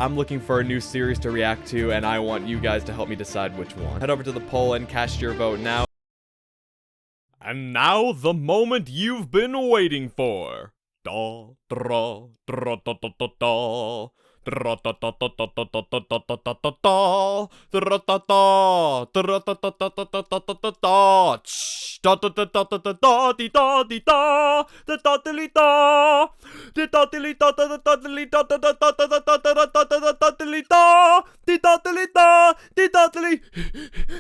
I'm looking for a new series to react to, and I want you guys to help me decide which one. Head over to the poll and cast your vote now. And now, the moment you've been waiting for. Da, dra, dra, da, da, da, da. Dra, da, da, da, da, da, da, da, da, da, da, da. Dra, da, da. Dra, da, da, da, da, da, da, da, da. Ch, da, da, da, da, da, da, da, di, da, di, da. Da, da, di, li, da. Di, da, di, li, da, da, da, da, di, li, da, da, da, da, da, da, da, da, da, da, da, di, li, da. Di, da, di, li, da. Di, da, di, li.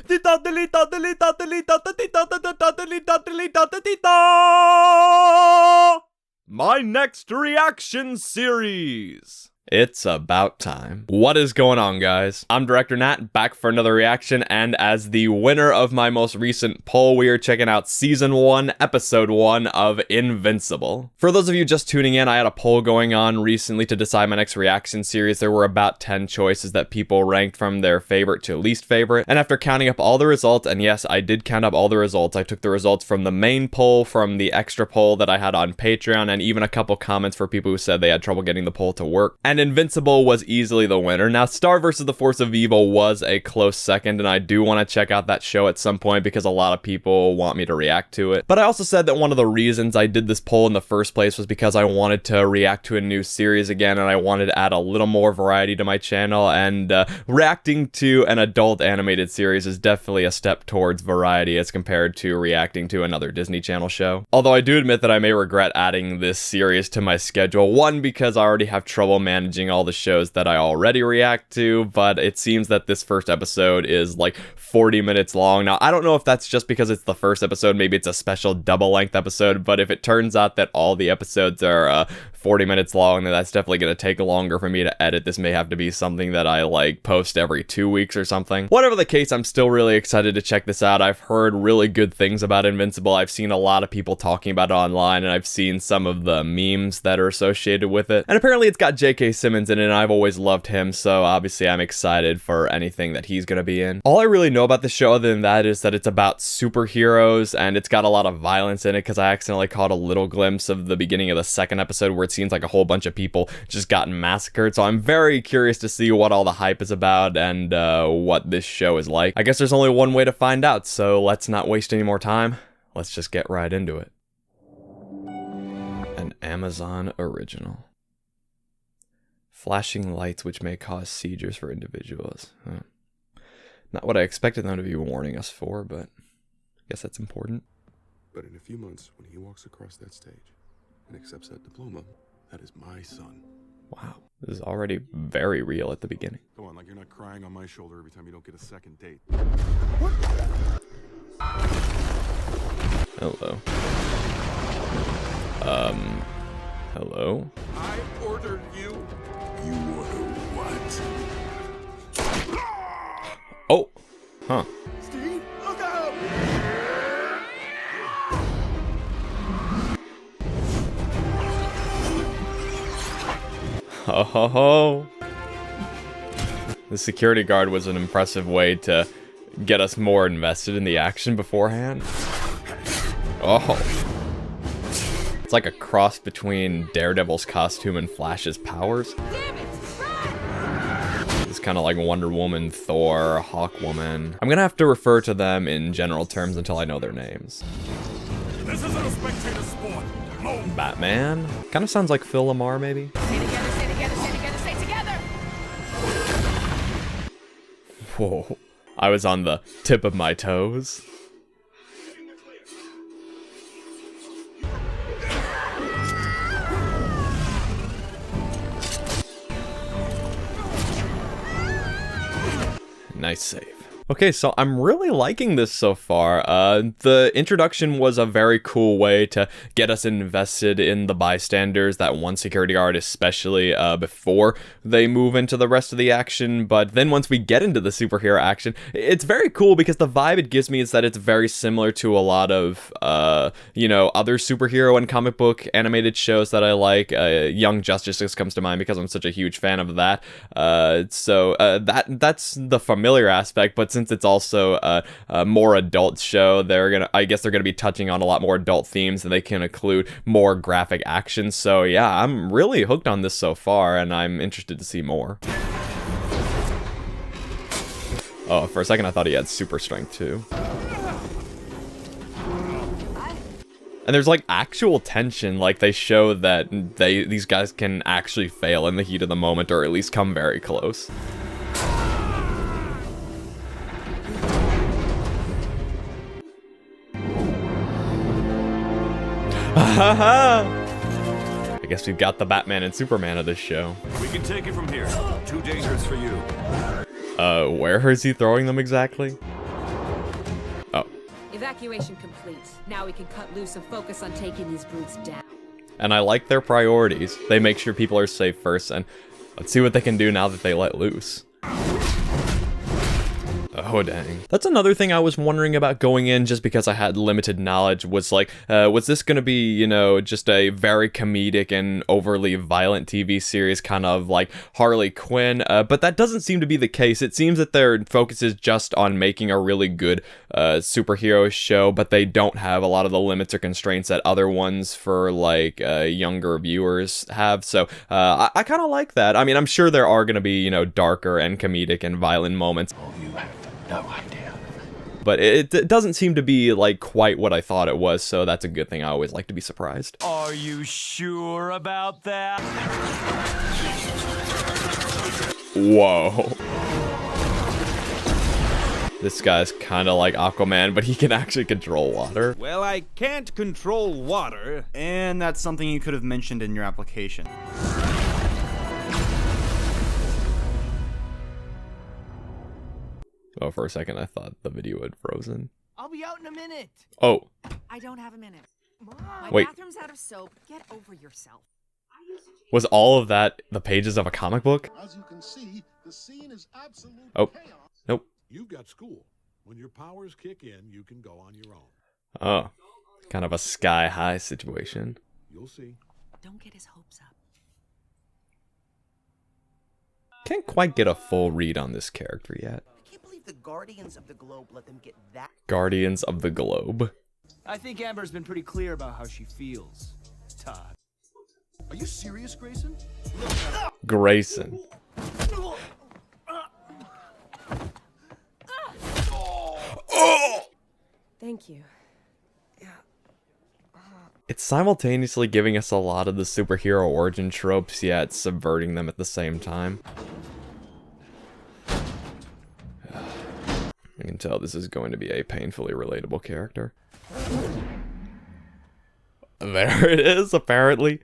Di, da, di, li, da, di, li, da, di, li, da, da, di, da, da, da, da, di, li, da, di, li, da, da, di, da. My next reaction series. It's about time. What is going on, guys? I'm Director Nat, back for another reaction, and as the winner of my most recent poll, we are checking out Season 1, Episode 1 of Invincible. For those of you just tuning in, I had a poll going on recently to decide my next reaction series. There were about 10 choices that people ranked from their favorite to least favorite, and after counting up all the results, and yes, I did count up all the results, I took the results from the main poll, from the extra poll that I had on Patreon, and even a couple comments for people who said they had trouble getting the poll to work, and Invincible was easily the winner. Now, Star vs. the Force of Evil was a close second, and I do want to check out that show at some point because a lot of people want me to react to it. But I also said that one of the reasons I did this poll in the first place was because I wanted to react to a new series again, and I wanted to add a little more variety to my channel, and reacting to an adult animated series is definitely a step towards variety as compared to reacting to another Disney Channel show. Although I do admit that I may regret adding this series to my schedule, one, because I already have trouble managing all the shows that I already react to, but it seems that this first episode is like 40 minutes long. Now, I don't know if that's just because it's the first episode, maybe it's a special double-length episode, but if it turns out that all the episodes are 40 minutes long, then that's definitely going to take longer for me to edit. This may have to be something that I like post every 2 weeks or something. Whatever the case, I'm still really excited to check this out. I've heard really good things about Invincible. I've seen a lot of people talking about it online, and I've seen some of the memes that are associated with it. And apparently it's got J.K. Simmons in it, and I've always loved him, so obviously I'm excited for anything that he's gonna be in. All I really know about the show other than that is that it's about superheroes, and it's got a lot of violence in it, because I accidentally caught a little glimpse of the beginning of the second episode where it seems like a whole bunch of people just gotten massacred, so I'm very curious to see what all the hype is about and what this show is like. I guess there's only one way to find out, so let's not waste any more time. Let's just get right into it. An Amazon original. Flashing lights which may cause seizures for individuals. Not what I expected them to be warning us for, but I guess that's important. But in a few months, when he walks across that stage and accepts that diploma, that is my son. Wow, this is already very real at the beginning. Come on, like you're not crying on my shoulder every time you don't get a second date. What? Hello. Hello? I ordered you. You ordered what? Oh! Huh. Steve, look out! Ho ho ho! The security guard was an impressive way to get us more invested in the action beforehand. Oh. It's like a cross between Daredevil's costume and Flash's powers. It's kind of like Wonder Woman, Thor, Hawkwoman. I'm gonna have to refer to them in general terms until I know their names. This isn't a spectator sport. Move. Batman? Kind of sounds like Phil Lamar, maybe. Stay together, stay together, stay together, stay together! Whoa. I was on the tip of my toes. Nice save. Okay, so I'm really liking this so far. The introduction was a very cool way to get us invested in the bystanders, that one security guard especially, before they move into the rest of the action. But then once we get into the superhero action, it's very cool because the vibe it gives me is that it's very similar to a lot of, you know, other superhero and comic book animated shows that I like. Young Justice just comes to mind because I'm such a huge fan of that. So that's the familiar aspect, but since it's also a more adult show, I guess they're gonna be touching on a lot more adult themes, and they can include more graphic action. So yeah, I'm really hooked on this so far, and I'm interested to see more. Oh, for a second I thought he had super strength too. And there's like actual tension, like they show that these guys can actually fail in the heat of the moment, or at least come very close. I guess we've got the Batman and Superman of this show. We can take it from here. Too dangerous for you. Where is he throwing them exactly? Oh. Evacuation complete. Now we can cut loose and focus on taking these brutes down. And I like their priorities. They make sure people are safe first, and let's see what they can do now that they let loose. Oh, dang. That's another thing I was wondering about going in, just because I had limited knowledge, was like, was this gonna be, you know, just a very comedic and overly violent TV series, kind of like Harley Quinn? But that doesn't seem to be the case. It seems that their focus is just on making a really good superhero show, but they don't have a lot of the limits or constraints that other ones for, like, younger viewers have. So, I kind of like that. I mean, I'm sure there are gonna be, you know, darker and comedic and violent moments. You have no idea. But it doesn't seem to be like quite what I thought it was, so that's a good thing. I always like to be surprised. Are you sure about that? Whoa. This guy's kind of like Aquaman, but he can actually control water. Well, I can't control water, and that's something you could have mentioned in your application. Oh, for a second I thought the video had frozen. I'll be out in a minute. Oh, I don't have a minute. Mom. My Wait. bathroom's out of soap. Get over yourself. was all of that the pages of a comic book? As you can see, the scene is absolute Oh, chaos. nope. You've got school. When your powers kick in, you can go on your own. Oh, kind of a sky high situation. You'll see. Don't get his hopes up. Can't quite get a full read on this character yet. I can't believe the Guardians of the Globe let them get that. Guardians of the Globe. I think Amber's been pretty clear about how she feels. Todd. Are you serious, Grayson? Grayson. Thank you. It's simultaneously giving us a lot of the superhero origin tropes, yet subverting them at the same time. I can tell this is going to be a painfully relatable character. There it is, apparently.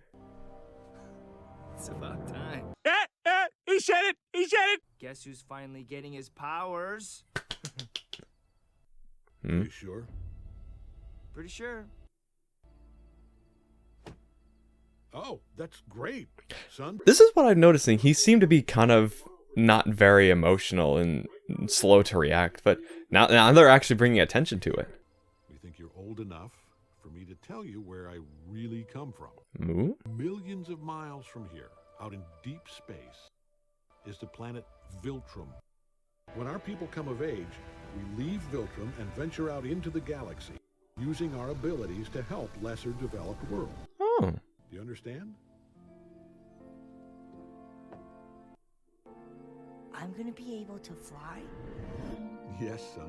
It's about time. He said it! He said it! Guess who's finally getting his powers? You sure? Pretty sure. Oh, that's great, son. This is what I'm noticing. He seemed to be kind of not very emotional and slow to react, but now they're actually bringing attention to it. We think you're old enough for me to tell you where I really come from. Ooh. Millions of miles from here, out in deep space, is the planet Viltrum. When our people come of age, we leave Viltrum and venture out into the galaxy, using our abilities to help lesser developed worlds. Oh. Do you understand? I'm gonna be able to fly? Yes, son.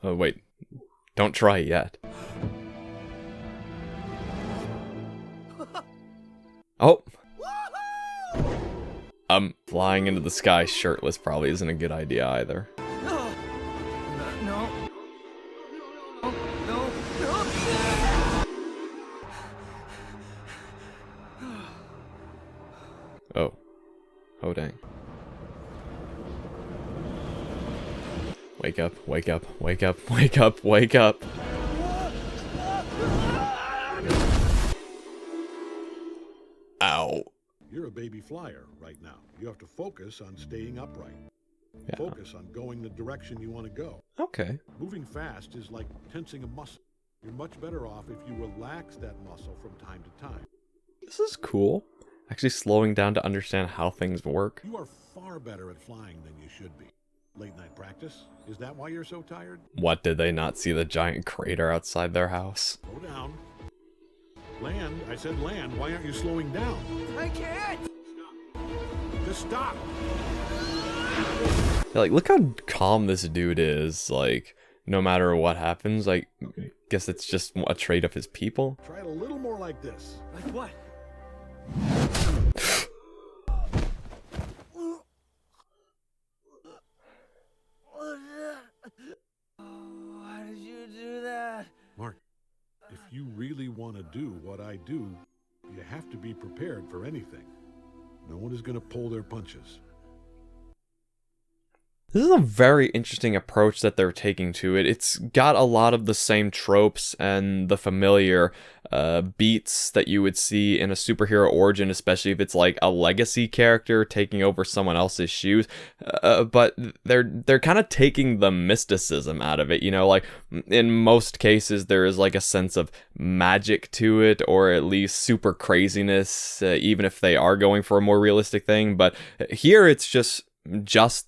Oh, wait. Don't try yet. Oh. Flying into the sky shirtless probably isn't a good idea either. No. Oh. Oh, dang. Wake up, wake up, wake up, wake up, wake up. Ow. You're a baby flyer right now. You have to focus on staying upright. Yeah. Focus on going the direction you want to go. Okay. Moving fast is like tensing a muscle. You're much better off if you relax that muscle from time to time. This is cool. Actually slowing down to understand how things work. You are far better at flying than you should be. Late night practice? Is that why you're so tired? What, did they not see the giant crater outside their house? Slow down. Land. I said land. Why aren't you slowing down? I can't! to stop. Yeah, like, look how calm this dude is. Like, no matter what happens, like, guess it's just a trait of his people. Try it a little more like this. Like what? Why did you do that? Mark, if you really want to do what I do, you have to be prepared for anything. No one is going to pull their punches. This is a very interesting approach that they're taking to it. It's got a lot of the same tropes and the familiar beats that you would see in a superhero origin, especially if it's like a legacy character taking over someone else's shoes. But they're kind of taking the mysticism out of it. You know, like in most cases, there is like a sense of magic to it, or at least super craziness, even if they are going for a more realistic thing. But here, it's just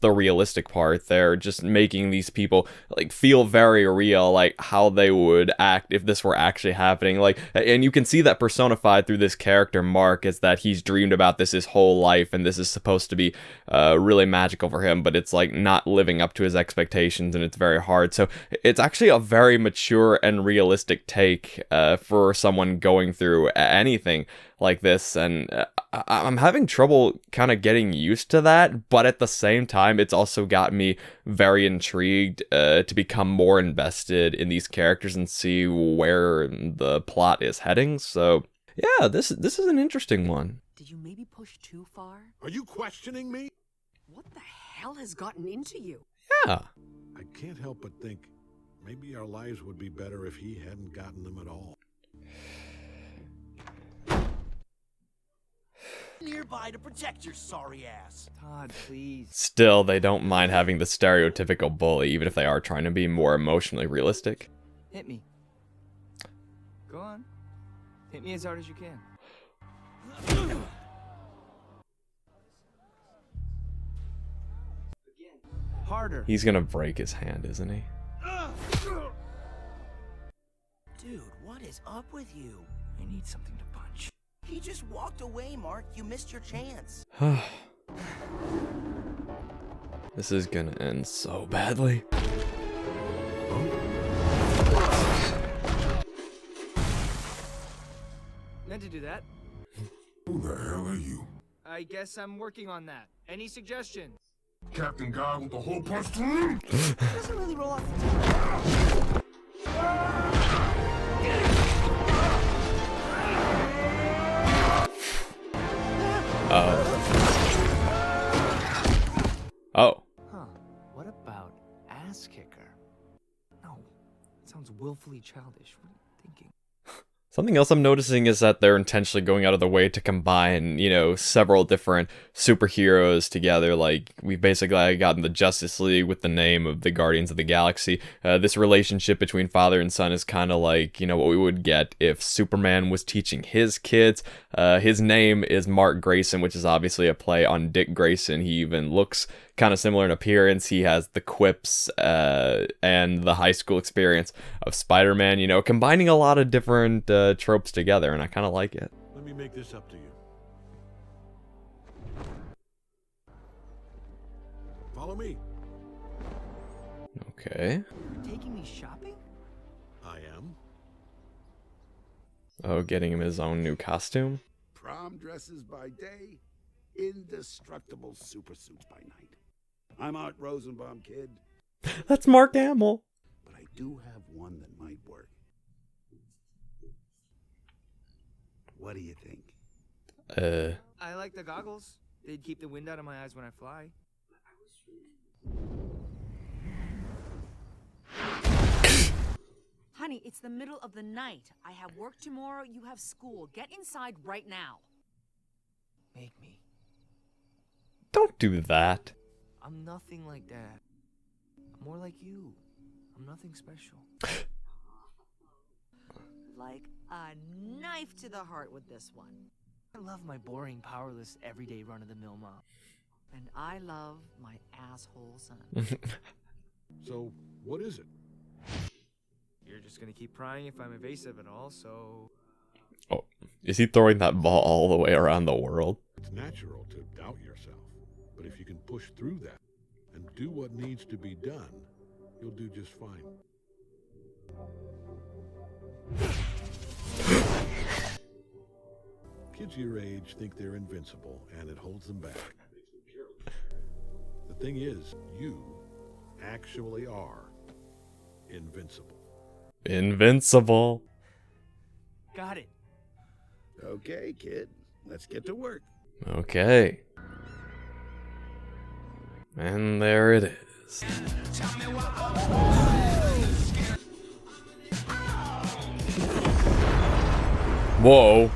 the realistic part. They're just making these people like feel very real, like how they would act if this were actually happening. Like, and you can see that personified through this character Mark, is that he's dreamed about this his whole life, and this is supposed to be really magical for him, but it's like not living up to his expectations, and it's very hard. So it's actually a very mature and realistic take for someone going through anything like this, and I'm having trouble kind of getting used to that, but at the same time, it's also got me very intrigued to become more invested in these characters and see where the plot is heading. So yeah, this is an interesting one. Did you maybe push too far? Are you questioning me? What the hell has gotten into you? Yeah. I can't help but think maybe our lives would be better if he hadn't gotten them at all. Nearby to protect your sorry ass. Todd, please. Still, they don't mind having the stereotypical bully, even if they are trying to be more emotionally realistic. Hit me. Go on. Hit me as hard as you can. Harder. He's gonna break his hand, isn't he? Dude, what is up with you? I need something to punch. He just walked away, Mark. You missed your chance. This is gonna end so badly. Meant to do that. Who the hell are you? I guess I'm working on that. Any suggestions? Captain Guy with the hole punch through him? Doesn't really roll off the tongue. Oh. Huh. What about ass kicker? No. It sounds willfully childish. What are you thinking? Something else I'm noticing is that they're intentionally going out of their way to combine, you know, several different superheroes together. Like, we basically gotten the Justice League with the name of the Guardians of the Galaxy. This relationship between father and son is kind of like, you know, what we would get if Superman was teaching his kids. His name is Mark Grayson, which is obviously a play on Dick Grayson. He even looks kind of similar in appearance. He has the quips and the high school experience of Spider-Man, you know, combining a lot of different tropes together, and I kind of like it. Let me make this up to you. Follow me. Okay. You're taking me shopping? I am. Oh, getting him his own new costume. Prom dresses by day, indestructible supersuits by night. I'm Art Rosenbaum, kid, That's Mark Hamill. but I do have one that might work. What do you think? I like the goggles. They'd keep the wind out of my eyes when I fly. Honey, it's the middle of the night. I have work tomorrow, you have school. Get inside right now. Make me. Don't do that. I'm nothing like that. I'm more like you. I'm nothing special. Like a knife to the heart with this one. I love my boring, powerless, everyday run-of-the-mill mom. And I love my asshole son. So, what is it? You're just gonna keep prying if I'm evasive at all, so... Oh, is he throwing that ball all the way around the world? It's natural to doubt yourself. But if you can push through that and do what needs to be done, you'll do just fine. Kids your age think they're invincible, and it holds them back. The thing is, you actually are invincible. Invincible. Got it. Okay, kid. Let's get to work. Okay. And there it is. Whoa.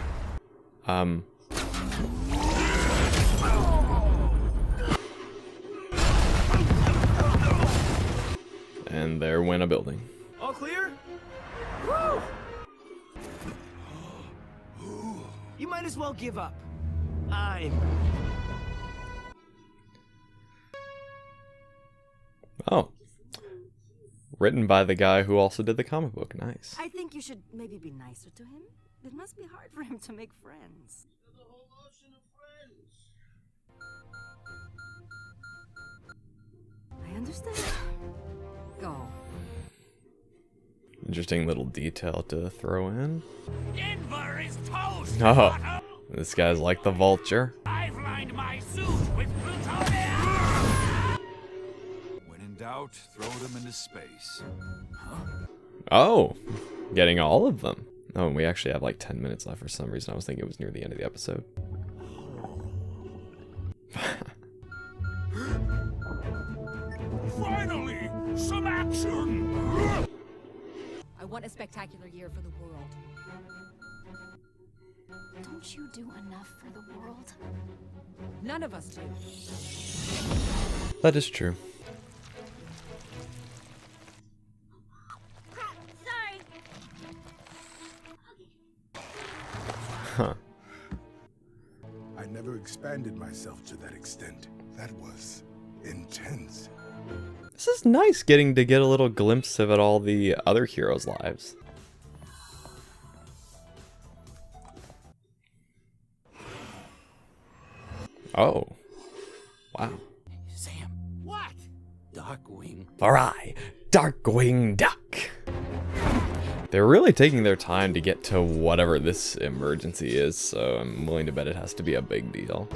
And there went a building. All clear? Woo! You might as well give up. Oh. Written by the guy who also did the comic book. Nice. I think you should maybe be nicer to him. It must be hard for him to make friends. I understand. Go. Interesting little detail to throw in. Denver is toast. Oh, this guy's like the Vulture. I've lined my suit with plutonium. When in doubt, throw them into space. Oh, getting all of them. Oh, and we actually have like 10 minutes left for some reason. I was thinking it was near the end of the episode. Finally, some action. I want a spectacular year for the world. Don't you do enough for the world? None of us do. That is true. Sorry. Huh. I never expanded myself to that extent. That was intense. This is nice getting to get a little glimpse of it, all the other heroes' lives. Oh. Wow. Sam. What? Darkwing. Alright, Darkwing Duck. They're really taking their time to get to whatever this emergency is, so I'm willing to bet it has to be a big deal.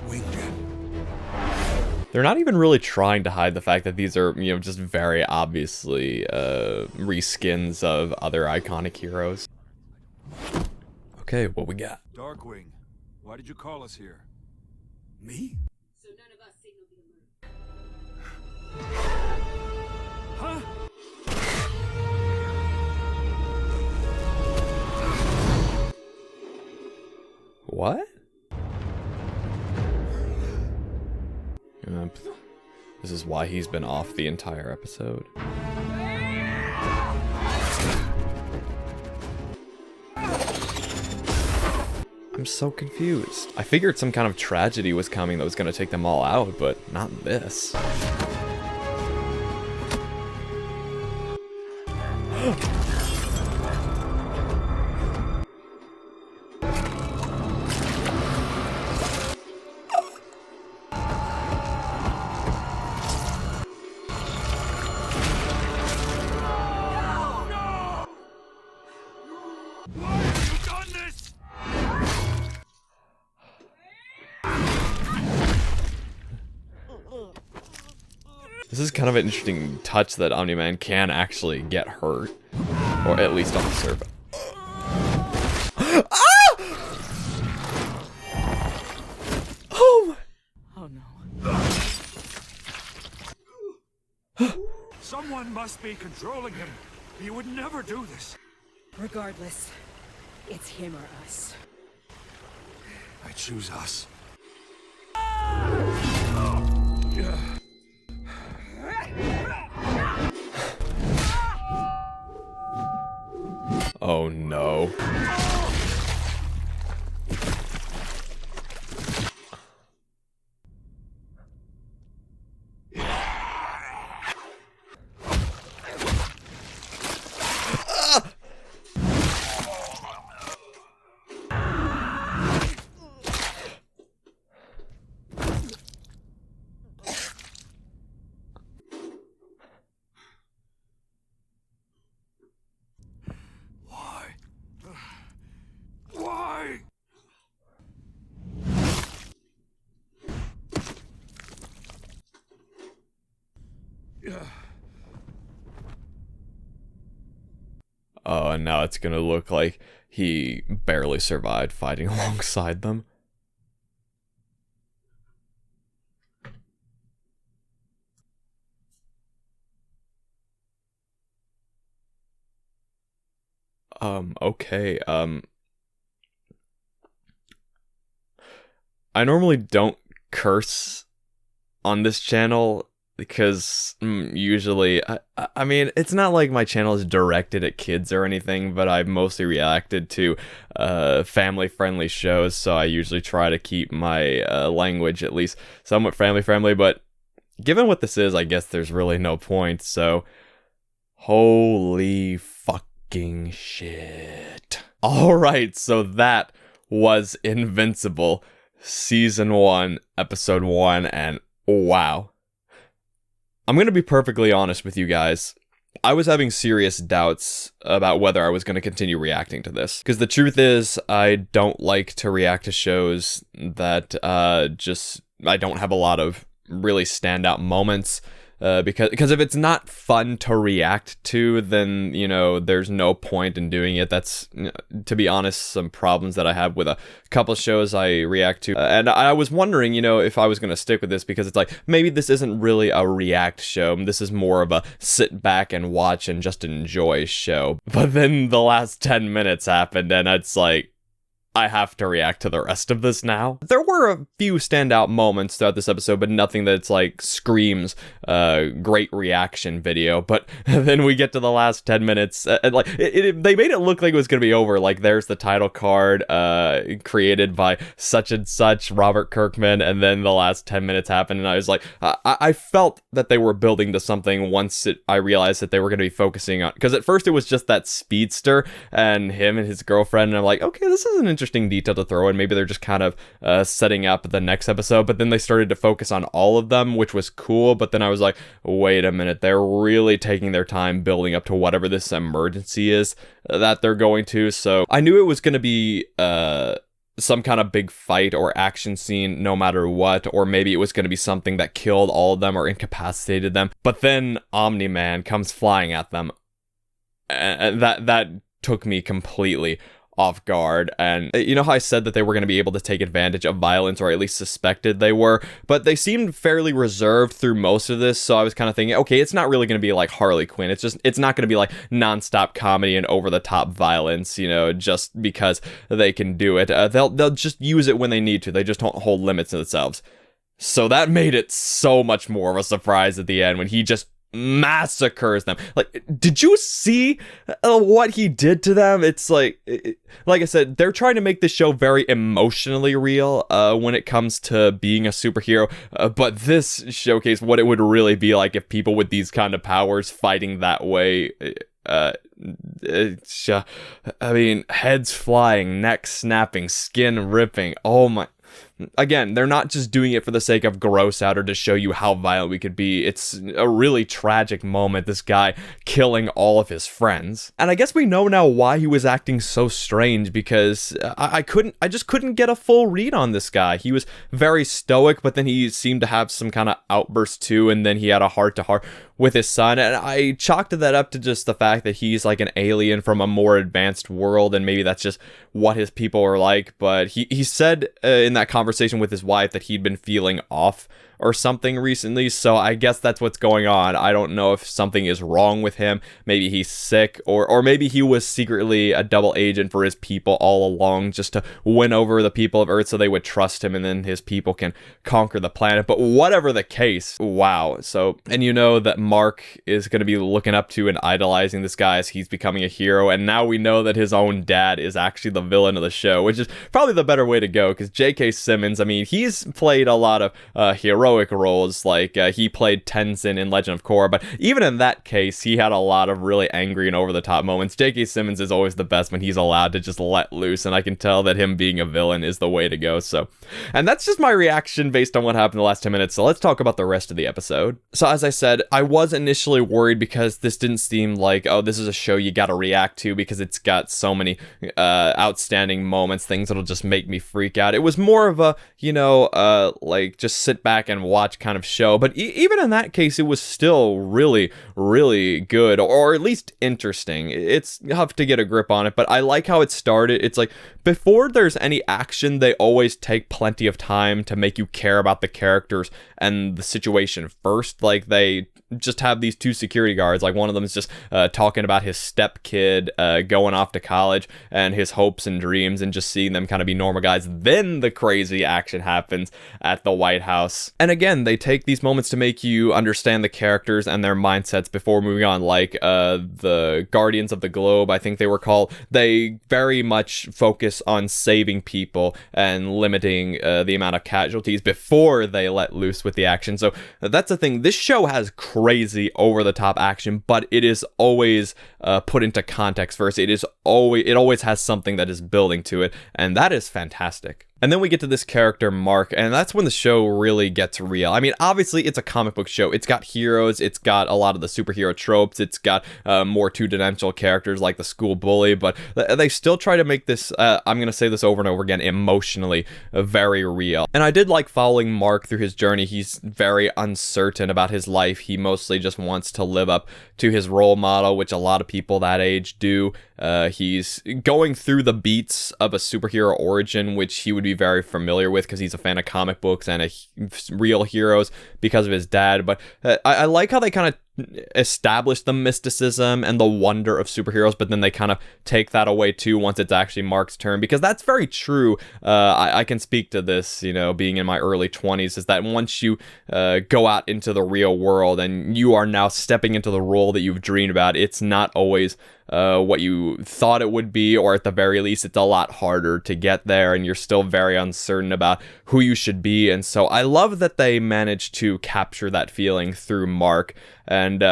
They're not even really trying to hide the fact that these are, you know, just very obviously reskins of other iconic heroes. Okay, what we got? Darkwing, why did you call us here? Me? So none of us signaled the alert. Huh? What? This is why he's been off the entire episode. I'm so confused. I figured some kind of tragedy was coming that was going to take them all out, but not this. This is kind of an interesting touch that Omni-Man can actually get hurt. Or at least on the surface. Ah! Oh! Oh no. Someone must be controlling him. He would never do this. Regardless, it's him or us. I choose us. Oh no. and now it's gonna look like he barely survived fighting alongside them. Okay, I normally don't curse on this channel because usually, I mean, it's not like my channel is directed at kids or anything, but I've mostly reacted to family-friendly shows, so I usually try to keep my language at least somewhat family-friendly, but given what this is, I guess there's really no point, so holy fucking shit. Alright, so that was Invincible, Season 1, Episode 1, and wow. I'm gonna be perfectly honest with you guys. I was having serious doubts about whether I was going to continue reacting to this. Because the truth is, I don't like to react to shows that I don't have a lot of really standout moments. Because if it's not fun to react to, then, you know, there's no point in doing it. That's, to be honest, some problems that I have with a couple shows I react to. And I was wondering, you know, if I was going to stick with this, because it's like, maybe this isn't really a react show. This is more of a sit back and watch and just enjoy show. But then the last 10 minutes happened, and it's like, I have to react to the rest of this now. There were a few standout moments throughout this episode, but nothing that's like screams great reaction video. But then we get to the last 10 minutes, and like they made it look like it was gonna be over. Like there's the title card created by such and such Robert Kirkman, and then the last 10 minutes happened, and I was like, I felt that they were building to something once I realized that they were gonna be focusing on, because at first it was just that speedster and him and his girlfriend, and I'm like, okay, this is an interesting detail to throw in. Maybe they're just kind of setting up the next episode, but then they started to focus on all of them, which was cool. But then I was like, wait a minute, they're really taking their time building up to whatever this emergency is that they're going to. So I knew it was going to be some kind of big fight or action scene no matter what, or maybe it was going to be something that killed all of them or incapacitated them. But then Omni-Man comes flying at them, and that took me completely off guard. And you know how I said that they were going to be able to take advantage of violence, or at least suspected they were, but they seemed fairly reserved through most of this. So I was kind of thinking, okay, it's not really going to be like Harley Quinn. It's not going to be like nonstop comedy and over the top violence, you know, just because they can do it. They'll just use it when they need to. They just don't hold limits to themselves. So that made it so much more of a surprise at the end when he just massacres them. Like, did you see what he did to them? It's like I said, they're trying to make this show very emotionally real when it comes to being a superhero, but this showcased what it would really be like if people with these kind of powers fighting that way. I mean, heads flying, neck snapping, skin ripping. Oh my. Again, they're not just doing it for the sake of gross out or to show you how violent we could be. It's a really tragic moment, this guy killing all of his friends. And I guess we know now why he was acting so strange, because I just couldn't get a full read on this guy. He was very stoic, but then he seemed to have some kind of outburst too, and then he had a heart-to-heart with his son, and I chalked that up to just the fact that he's like an alien from a more advanced world, and maybe that's just what his people are like. But he said in that conversation with his wife that he'd been feeling off or something recently, so I guess that's what's going on. I don't know if something is wrong with him. Maybe he's sick, or maybe he was secretly a double agent for his people all along, just to win over the people of Earth so they would trust him, and then his people can conquer the planet. But whatever the case, wow. So, and you know that Mark is going to be looking up to and idolizing this guy as he's becoming a hero, and now we know that his own dad is actually the villain of the show, which is probably the better way to go, because J.K. Simmons, I mean, he's played a lot of heroic roles, like he played Tenzin in Legend of Korra, but even in that case, he had a lot of really angry and over-the-top moments. J.K. Simmons is always the best when he's allowed to just let loose, and I can tell that him being a villain is the way to go. So, and that's just my reaction based on what happened the last 10 minutes, so let's talk about the rest of the episode. So as I said, I was initially worried because this didn't seem like, oh, this is a show you gotta react to because it's got so many outstanding moments, things that'll just make me freak out. It was more of a, you know, like just sit back and watch kind of show. But even in that case, it was still really, really good, or at least interesting. It's tough to get a grip on it, but I like how it started. It's like, before there's any action, they always take plenty of time to make you care about the characters and the situation first. Like, they just have these two security guards. Like, one of them is just talking about his stepkid going off to college and his hopes and dreams, and just seeing them kind of be normal guys. Then the crazy action happens at the White House. And again, they take these moments to make you understand the characters and their mindsets before moving on. Like the Guardians of the Globe, I think they were called. They very much focus on saving people and limiting the amount of casualties before they let loose with the action. So that's the thing. This show has crazy over-the-top action, but it is always put into context first. It always has something that is building to it, and that is fantastic. And then we get to this character, Mark, and that's when the show really gets real. I mean, obviously, it's a comic book show. It's got heroes, it's got a lot of the superhero tropes, it's got more two-dimensional characters like the school bully, but they still try to make this, I'm going to say this over and over again, emotionally very real. And I did like following Mark through his journey. He's very uncertain about his life. He mostly just wants to live up to his role model, which a lot of people that age do. He's going through the beats of a superhero origin, which he would be very familiar with because he's a fan of comic books and real heroes because of his dad. But I like how they kind of establish the mysticism and the wonder of superheroes, but then they kind of take that away too once it's actually Mark's turn, because that's very true. I can speak to this, you know, being in my early 20s, is that once you go out into the real world and you are now stepping into the role that you've dreamed about, it's not always what you thought it would be, or at the very least, it's a lot harder to get there, and you're still very uncertain about who you should be. And so I love that they managed to capture that feeling through Mark. And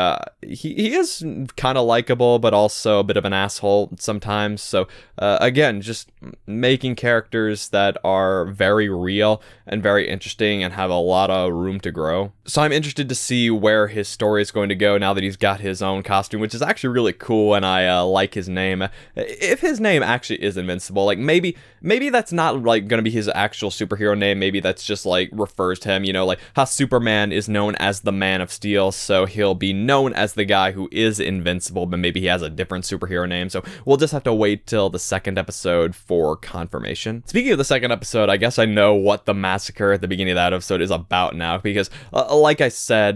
he is kind of likable, but also a bit of an asshole sometimes. So again, just making characters that are very real and very interesting and have a lot of room to grow. So I'm interested to see where his story is going to go now that he's got his own costume, which is actually really cool, and I like his name. If his name actually is Invincible, like maybe that's not like going to be his actual superhero name. Maybe that's just like refers to him, you know, like how Superman is known as the Man of Steel, so he'll be known as the guy who is invincible, but maybe he has a different superhero name. So we'll just have to wait till the second episode for confirmation. Speaking of the second episode, I guess I know what the massacre at the beginning of that episode is about now, because like I said,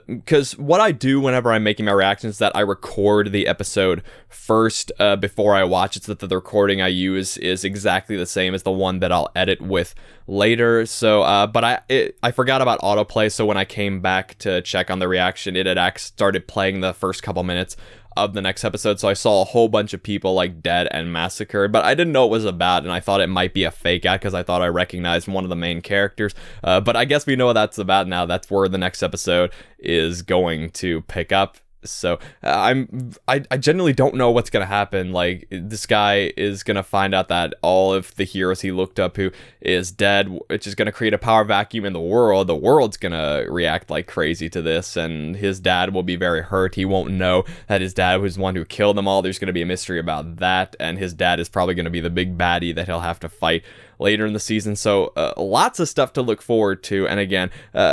because what I do whenever I'm making my reactions is that I record the episode first before I watch it, so that the recording I use is exactly the same as the one that I'll edit with later. So but I forgot about autoplay, so when I came back to check on the reaction, it had started playing the first couple minutes of the next episode, so I saw a whole bunch of people like dead and massacred, but I didn't know what it was about, and I thought it might be a fake out because I thought I recognized one of the main characters, but I guess we know what that's about now. That's where the next episode is going to pick up. So I genuinely don't know what's gonna happen. Like, this guy is gonna find out that all of the heroes he looked up to is dead, which is gonna create a power vacuum in the world. The world's gonna react like crazy to this, and his dad will be very hurt. He won't know that his dad was the one who killed them all. There's gonna be a mystery about that, and his dad is probably gonna be the big baddie that he'll have to fight later in the season. So lots of stuff to look forward to. And again,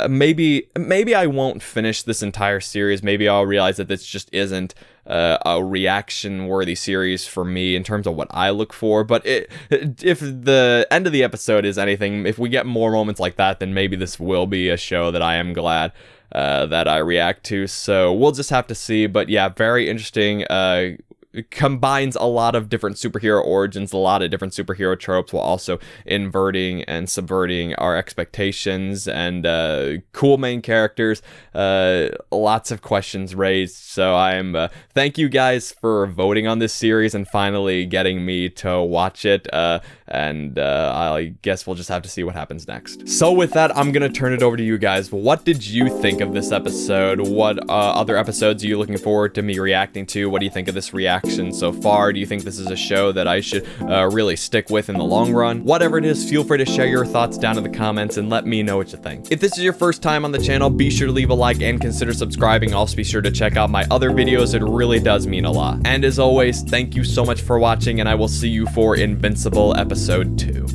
maybe I won't finish this entire series. Maybe I'll realize that this just isn't a reaction worthy series for me in terms of what I look for. But if the end of the episode is anything, if we get more moments like that, then maybe this will be a show that I am glad that I react to. So we'll just have to see. But yeah, very interesting. Combines a lot of different superhero origins, a lot of different superhero tropes, while also inverting and subverting our expectations, and cool main characters, lots of questions raised. So I'm thank you guys for voting on this series and finally getting me to watch it, and I guess we'll just have to see what happens next. So with that, I'm gonna turn it over to you guys. What did you think of this episode? What other episodes are you looking forward to me reacting to? What do you think of this reaction so far? Do you think this is a show that I should really stick with in the long run? Whatever it is, feel free to share your thoughts down in the comments and let me know what you think. If this is your first time on the channel, be sure to leave a like and consider subscribing. Also be sure to check out my other videos. It really does mean a lot. And as always, thank you so much for watching, and I will see you for Invincible episode 2.